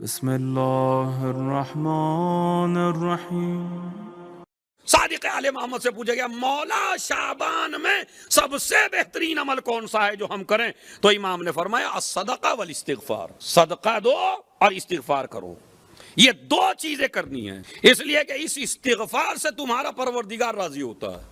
بسم اللہ الرحمن الرحیم۔ صادق آل محمد سے پوچھا گیا مولا شعبان میں سب سے بہترین عمل کون سا ہے جو ہم کریں؟ تو امام نے فرمایا الصدقہ والاستغفار، صدقہ دو اور استغفار کرو، یہ دو چیزیں کرنی ہیں، اس لیے کہ اس استغفار سے تمہارا پروردگار راضی ہوتا ہے۔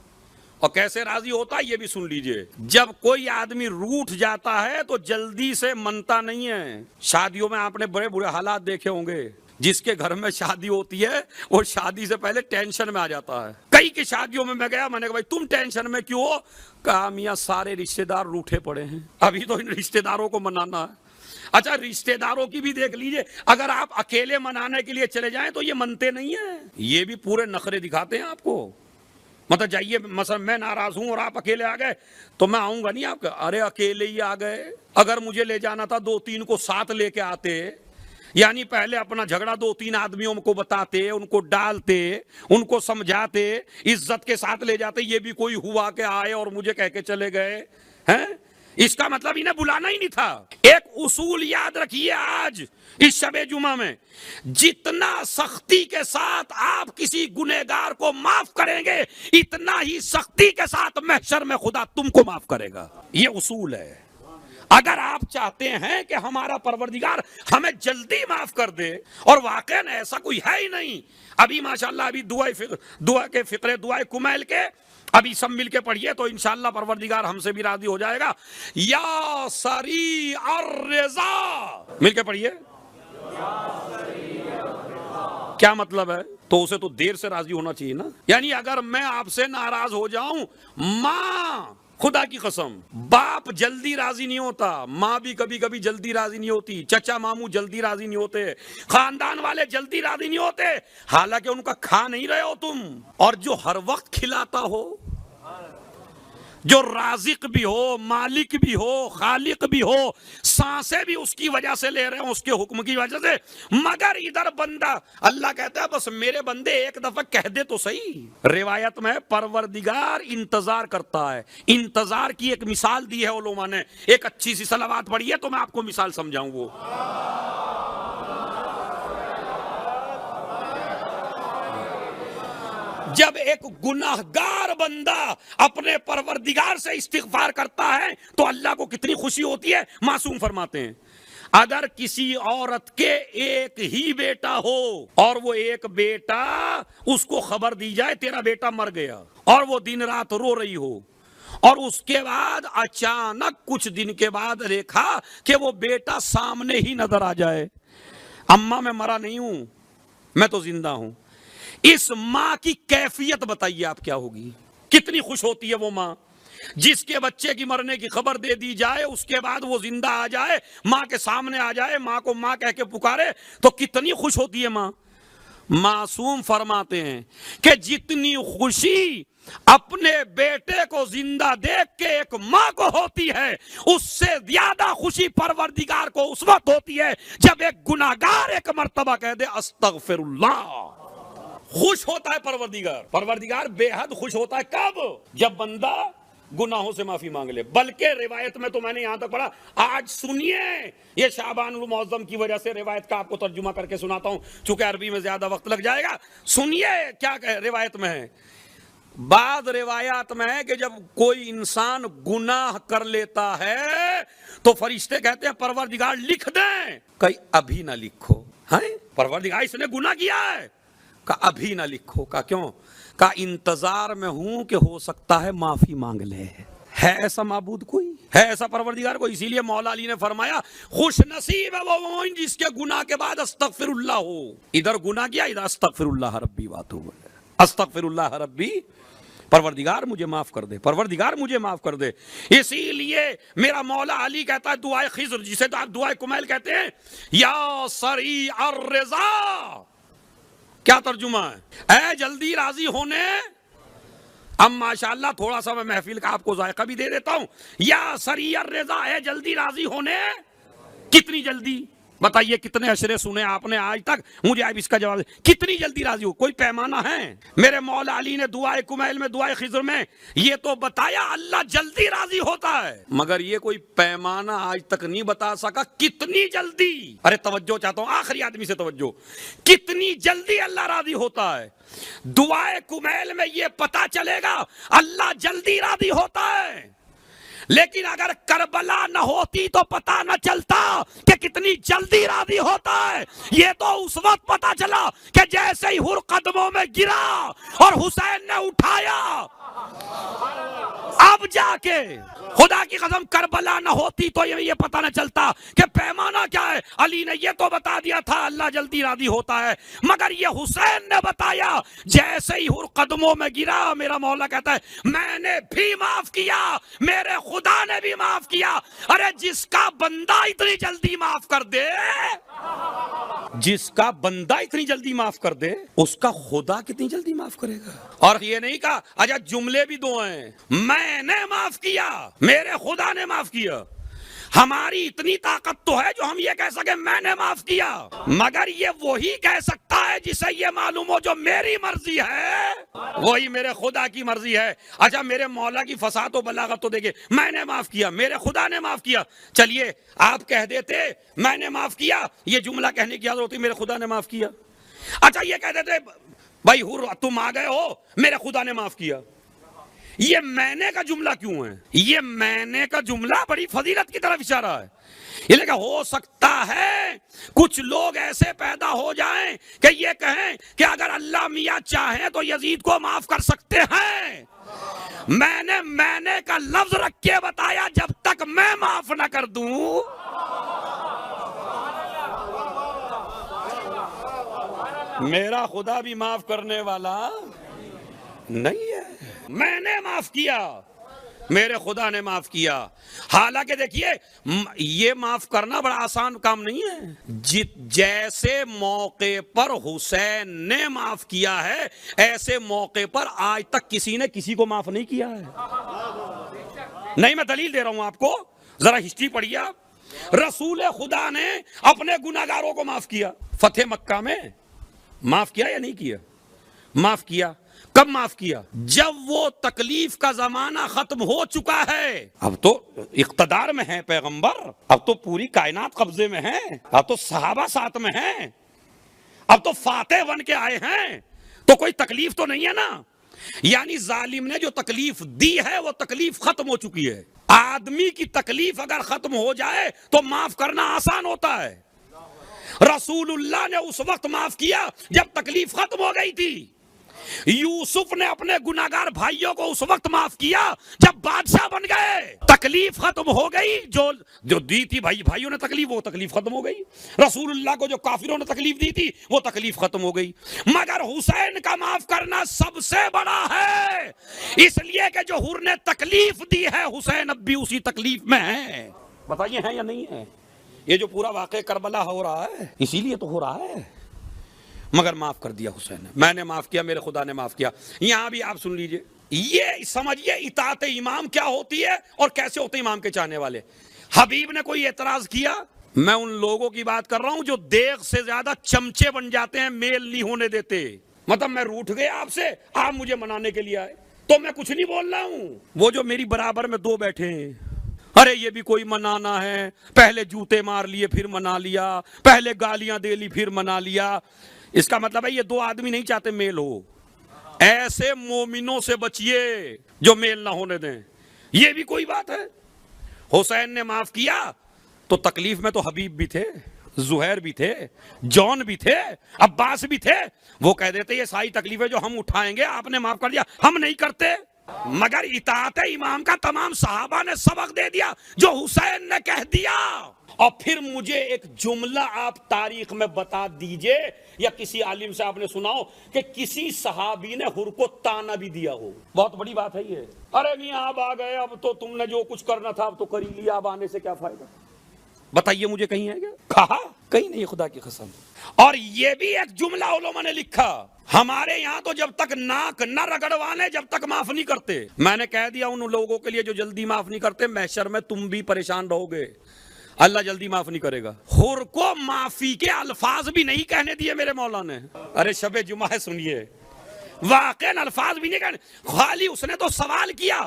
اور کیسے راضی ہوتا ہے یہ بھی سن لیجئے، جب کوئی آدمی روٹھ جاتا ہے تو جلدی سے منتا نہیں ہے۔ شادیوں میں آپ نے بڑے برے حالات دیکھے ہوں گے، جس کے گھر میں شادی ہوتی ہے وہ شادی سے پہلے ٹینشن میں آ جاتا ہے۔ کئی کی شادیوں میں گیا، میں نے کہا بھائی تم ٹینشن میں کیوں ہو؟ کہا میاں سارے رشتہ دار روٹھے پڑے ہیں، ابھی تو ان رشتہ داروں کو منانا ہے۔ اچھا رشتہ داروں کی بھی دیکھ لیجئے، اگر آپ اکیلے منانے کے لیے چلے جائیں تو یہ منتے نہیں ہیں، یہ بھی پورے نخرے دکھاتے ہیں آپ کو۔ مطلب جائیے مثلا میں ناراض ہوں اور آپ اکیلے آ گئے تو میں آؤں گا نہیں آپ کا، ارے اکیلے ہی آ گئے، اگر مجھے لے جانا تھا دو تین کو ساتھ لے کے آتے، یعنی پہلے اپنا جھگڑا دو تین آدمیوں کو بتاتے، ان کو ڈالتے، ان کو سمجھاتے، عزت کے ساتھ لے جاتے، یہ بھی کوئی ہوا کہ آئے اور مجھے کہہ کے چلے گئے ہیں؟ اس کا مطلب انہیں بلانا ہی نہیں تھا۔ ایک اصول یاد رکھیے آج اس شب جمعہ میں، جتنا سختی کے ساتھ آپ کسی گنہگار کو معاف کریں گے اتنا ہی سختی کے ساتھ محشر میں خدا تم کو معاف کرے گا، یہ اصول ہے۔ اگر آپ چاہتے ہیں کہ ہمارا پروردگار ہمیں جلدی معاف کر دے، اور واقعاً ایسا کوئی ہے ہی نہیں، ابھی ماشاءاللہ ابھی دعا کے فقرے دعائے کمیل کے ابھی سب مل کے پڑھیے تو انشاءاللہ پروردگار ہم سے بھی راضی ہو جائے گا۔ یا سریع الرضا، مل کے پڑھیے، کیا مطلب ہے؟ تو اسے تو دیر سے راضی ہونا چاہیے نا، یعنی اگر میں آپ سے ناراض ہو جاؤں، ماں خدا کی قسم باپ جلدی راضی نہیں ہوتا، ماں بھی کبھی کبھی جلدی راضی نہیں ہوتی، چچا ماموں جلدی راضی نہیں ہوتے، خاندان والے جلدی راضی نہیں ہوتے، حالانکہ ان کا کھا نہیں رہے ہو تم، اور جو ہر وقت کھلاتا ہو، جو رازق بھی ہو، مالک بھی ہو، خالق بھی ہو، سانسیں بھی اس کی وجہ سے لے رہے ہوں، اس کے حکم کی وجہ سے، مگر ادھر بندہ، اللہ کہتا ہے بس میرے بندے ایک دفعہ کہہ دے تو صحیح۔ روایت میں پروردگار انتظار کرتا ہے، انتظار کی ایک مثال دی ہے علماء نے، ایک اچھی سی صلوات پڑھی ہے تو میں آپ کو مثال سمجھاؤں وہ۔ جب ایک گناہگار بندہ اپنے پروردگار سے استغفار کرتا ہے تو اللہ کو کتنی خوشی ہوتی ہے، معصوم فرماتے ہیں اگر کسی عورت کے ایک ہی بیٹا ہو اور وہ ایک بیٹا اس کو خبر دی جائے تیرا بیٹا مر گیا، اور وہ دن رات رو رہی ہو، اور اس کے بعد اچانک کچھ دن کے بعد دیکھا کہ وہ بیٹا سامنے ہی نظر آ جائے، اماں میں مرا نہیں ہوں، میں تو زندہ ہوں، اس ماں کی کیفیت بتائیے آپ کیا ہوگی؟ کتنی خوش ہوتی ہے وہ ماں جس کے بچے کی مرنے کی خبر دے دی جائے، اس کے بعد وہ زندہ آ جائے، ماں کے سامنے آ جائے، ماں کو ماں کہہ کے پکارے تو کتنی خوش ہوتی ہے ماں۔ معصوم فرماتے ہیں کہ جتنی خوشی اپنے بیٹے کو زندہ دیکھ کے ایک ماں کو ہوتی ہے، اس سے زیادہ خوشی پروردگار کو اس وقت ہوتی ہے جب ایک گناہگار ایک مرتبہ کہہ دے استغفر اللہ۔ خوش ہوتا ہے پروردگار بے حد خوش ہوتا ہے، کب؟ جب بندہ گناہوں سے معافی مانگ لے۔ بلکہ روایت میں تو میں نے یہاں تک پڑھا، آج سنیے، یہ شعبان المعظم کی وجہ سے روایت کا آپ کو ترجمہ کر کے سناتا ہوں چونکہ عربی میں زیادہ وقت لگ جائے گا، سنیے کیا روایت میں ہے۔ بعض روایات میں ہے کہ جب کوئی انسان گناہ کر لیتا ہے تو فرشتے کہتے ہیں پروردگار لکھ دیں، کہ ابھی نہ لکھو، پروردگار اس نے گناہ کیا ہے، کہ ابھی نہ لکھو، کہ کیوں؟ کہ انتظار میں ہوں کہ ہو سکتا ہے معافی مانگ لے۔ ہے ایسا معبود کوئی؟ ہے ایسا پروردگار کوئی؟ اسی لیے مولا علی نے فرمایا خوش نصیب ہے وہ مومن جس کے گناہ کے بعد استغفر اللہ ہو۔ ادھر گناہ کیا، ادھر استغفر اللہ ربی واتوب الیہ، استغفر اللہ ربی، پروردگار مجھے معاف کر دے، پروردگار مجھے معاف کر دے۔ اسی لیے میرا مولا علی کہتا ہے دعائے خضر، جسے تو آپ دعائے کمیل کہتے ہیں، یا سریع الرضا، کیا ترجمہ ہے؟ اے جلدی راضی ہونے۔ اب ماشاءاللہ تھوڑا سا میں محفل کا آپ کو ذائقہ بھی دے دیتا ہوں، یا سریع الرضا، اے جلدی راضی ہونے، کتنی جلدی؟ بتائیے کتنے اشرے سنے آپ نے آج تک؟ مجھے اب اس کا جواب کتنی جلدی راضی ہو؟ کوئی پیمانہ ہے؟ میرے مولا علی نے دعائے کمیل میں، دعائے خضر میں یہ تو بتایا اللہ جلدی راضی ہوتا ہے، مگر یہ کوئی پیمانہ آج تک نہیں بتا سکا کتنی جلدی۔ ارے توجہ چاہتا ہوں، آخری آدمی سے توجہ، کتنی جلدی اللہ راضی ہوتا ہے۔ دعائے کمیل میں یہ پتا چلے گا اللہ جلدی راضی ہوتا ہے، لیکن اگر کربلا نہ ہوتی تو پتا نہ چلتا کہ کتنی جلدی راضی ہوتا ہے۔ یہ تو اس وقت پتا چلا کہ جیسے ہی حر قدموں میں گرا اور حسین نے اٹھایا، اب جا کے خدا کی قسم کربلا نہ ہوتی تو یہ پتا نہ چلتا کہ پیمانہ کیا ہے۔ علی نے یہ تو بتا دیا تھا اللہ جلدی راضی ہوتا ہے، مگر یہ حسین نے بتایا جیسے ہی حر قدموں میں گرا، میرا مولا کہتا ہے میں نے بھی معاف کیا، میرے خدا نے بھی معاف کیا۔ ارے جس کا بندہ اتنی جلدی معاف کر دے، جس کا بندہ اتنی جلدی معاف کر دے، اس کا خدا کتنی جلدی معاف کرے گا۔ اور یہ نہیں کہا اچھا جملے بھی دو ہیں، میں نے معاف کیا، میرے خدا نے معاف کیا۔ ہماری اتنی طاقت تو ہے جو ہم یہ کہہ سکیں میں نے معاف کیا، مگر یہ وہی کہہ سکتا ہے جسے یہ معلوم ہو جو میری مرضی ہے وہی میرے خدا کی مرضی ہے۔ اچھا میرے مولا کی فصاحت و بلاغت تو دیکھیں، میں نے معاف کیا، میرے خدا نے معاف کیا۔ چلیے آپ کہہ دیتے میں نے معاف کیا، یہ جملہ کہنے کی عادت ہوتی میرے خدا نے معاف کیا۔ اچھا یہ کہہ دیتے بھائی حر تم آ گئے ہو، میرے خدا نے معاف کیا۔ یہ میں نے کا جملہ کیوں ہے؟ یہ میں نے کا جملہ بڑی فضیلت کی طرف اشارہ ہے۔ یہ لکھا ہو سکتا ہے کچھ لوگ ایسے پیدا ہو جائیں کہ یہ کہیں کہ اگر اللہ میاں چاہیں تو یزید کو معاف کر سکتے ہیں۔ میں نے کا لفظ رکھ کے بتایا جب تک میں معاف نہ کر دوں۔ میرا خدا بھی معاف کرنے والا نہیں ہے۔ میں نے معاف کیا، میرے خدا نے معاف کیا۔ حالانکہ دیکھیے یہ معاف کرنا بڑا آسان کام نہیں ہے۔ جیسے موقع پر حسین نے معاف کیا ہے، ایسے موقع پر آج تک کسی نے کسی کو معاف نہیں کیا ہے۔ نہیں میں دلیل دے رہا ہوں آپ کو، ذرا ہسٹری پڑھیے آپ۔ رسول خدا نے اپنے گناہگاروں کو معاف کیا، فتح مکہ میں معاف کیا یا نہیں کیا؟ معاف کیا۔ کب معاف کیا؟ جب وہ تکلیف کا زمانہ ختم ہو چکا ہے۔ اب تو اقتدار میں ہے پیغمبر، اب تو پوری کائنات قبضے میں ہے، اب تو صحابہ ساتھ میں ہیں، اب تو فاتح بن کے آئے ہیں، تو کوئی تکلیف تو نہیں ہے نا۔ یعنی ظالم نے جو تکلیف دی ہے وہ تکلیف ختم ہو چکی ہے۔ آدمی کی تکلیف اگر ختم ہو جائے تو معاف کرنا آسان ہوتا ہے۔ رسول اللہ نے اس وقت معاف کیا جب تکلیف ختم ہو گئی تھی۔ یوسف نے اپنے گناہگار بھائیوں کو اس وقت معاف کیا جب بادشاہ بن گئے، تکلیف ختم ہو گئی، جو دی تھی بھائیوں نے تکلیف، وہ تکلیف ختم ہو گئی۔ رسول اللہ کو جو کافروں نے تکلیف دی تھی وہ تکلیف ختم ہو گئی۔ مگر حسین کا معاف کرنا سب سے بڑا ہے، اس لیے کہ جو حر نے تکلیف دی ہے حسین اب بھی اسی تکلیف میں ہے۔ بتائیے ہیں یا نہیں ہے؟ یہ جو پورا واقعہ کربلا ہو رہا ہے اسی لیے تو ہو رہا ہے، مگر معاف کر دیا حسین نے۔ میں نے معاف کیا، میرے خدا نے معاف کیا۔ یہاں بھی آپ سن لیجئے، یہ سمجھیے اطاعت امام کیا ہوتی ہے اور کیسے ہوتے امام کے چاہنے والے۔ حبیب نے کوئی اعتراض کیا؟ میں ان لوگوں کی بات کر رہا ہوں جو دیگ سے زیادہ چمچے بن جاتے ہیں، میل نہیں ہونے دیتے۔ مطلب میں روٹھ گیا آپ سے، آپ مجھے منانے کے لیے آئے تو میں کچھ نہیں بول رہا ہوں۔ وہ جو میری برابر میں دو بیٹھے ہیں، ارے یہ بھی کوئی منانا ہے، پہلے جوتے مار لیے پھر منا لیا، پہلے گالیاں دے لی پھر منا لیا۔ اس کا مطلب ہے یہ دو آدمی نہیں چاہتے میل ہو۔ ایسے مومنوں سے بچیے جو میل نہ ہونے دیں۔ یہ بھی کوئی بات ہے؟ حسین نے معاف کیا تو تکلیف میں تو حبیب بھی تھے، زہیر بھی تھے، جون بھی تھے، عباس بھی تھے۔ وہ کہہ دیتے یہ ساری تکلیفیں جو ہم اٹھائیں گے آپ نے معاف کر دیا، ہم نہیں کرتے۔ مگر اطاعت امام کا تمام صحابہ نے سبق دے دیا جو حسین نے کہہ دیا۔ اور پھر مجھے ایک جملہ آپ تاریخ میں بتا دیجئے یا کسی عالم سے آپ نے سنا ہو کہ کسی صحابی نے حر کو تانا بھی دیا ہو۔ بہت بڑی بات ہے یہ۔ ارے میاں آپ آ گئے، اب تو تم نے جو کچھ کرنا تھا اب تو کر ہی لیا، اب آنے سے کیا فائدہ؟ بتائیے مجھے کہیں ہے کیا؟ کہا کہیں نہیں، خدا کی قسم۔ اور یہ بھی ایک جملہ علماء نے لکھا، ہمارے یہاں تو جب تک ناک نہ رگڑوانے جب تک معاف نہیں کرتے۔ میں نے کہہ دیا ان لوگوں کے لیے جو جلدی معاف نہیں کرتے، محشر میں تم بھی پریشان رہو گے۔ اللہ جلدی معاف نہیں کرے گا. حر کو معافی کے الفاظ بھی نہیں کہنے دیے میرے مولا نے. ارے شب جمعہ ہے, سنیے, واقعاً الفاظ بھی نہیں کہنے, خالی اس نے تو سوال کیا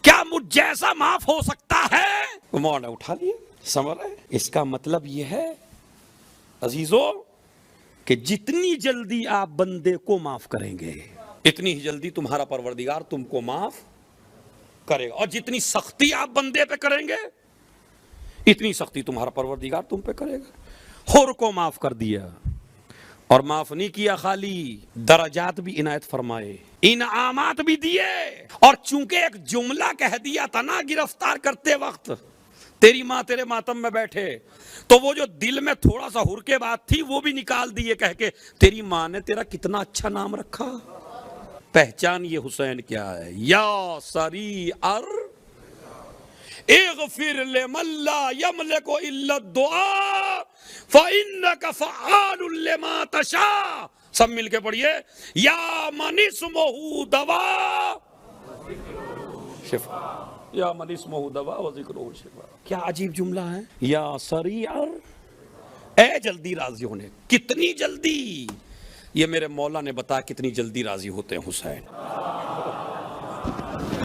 کیا مجھ جیسا معاف ہو سکتا ہے؟ مولا نے اٹھا لیے. سمجھ رہے؟ اس کا مطلب یہ ہے عزیزو کہ جتنی جلدی آپ بندے کو معاف کریں گے اتنی ہی جلدی تمہارا پروردگار تم کو معاف کرے گا, اور جتنی سختی آپ بندے پہ کریں گے اتنی سختی تمہارا پروردگار تم پہ کرے گا. حر کو معاف کر دیا, اور معاف نہیں کیا خالی, درجات بھی عنایت فرمائے, انعامات بھی دیے. اور چونکہ ایک جملہ کہہ دیا تھا نا گرفتار کرتے وقت, تیری ماں تیرے ماتم میں بیٹھے, تو وہ جو دل میں تھوڑا سا حر کے بات تھی وہ بھی نکال دیے کہہ کے, تیری ماں نے تیرا کتنا اچھا نام رکھا. پہچان یہ حسین کیا ہے, یا سری ار اغفر لمن لا یملک الا الدعاء فإنک فعال لما تشاء. سب مل کے پڑھیے, یا من اسمہ دوا شفا, یا من اسمہ دوا و ذکرہ شفا. کیا عجیب جملہ ہے, یا سریع, اے جلدی راضی ہونے. کتنی جلدی, یہ میرے مولا نے بتایا کتنی جلدی راضی ہوتے ہیں حسین.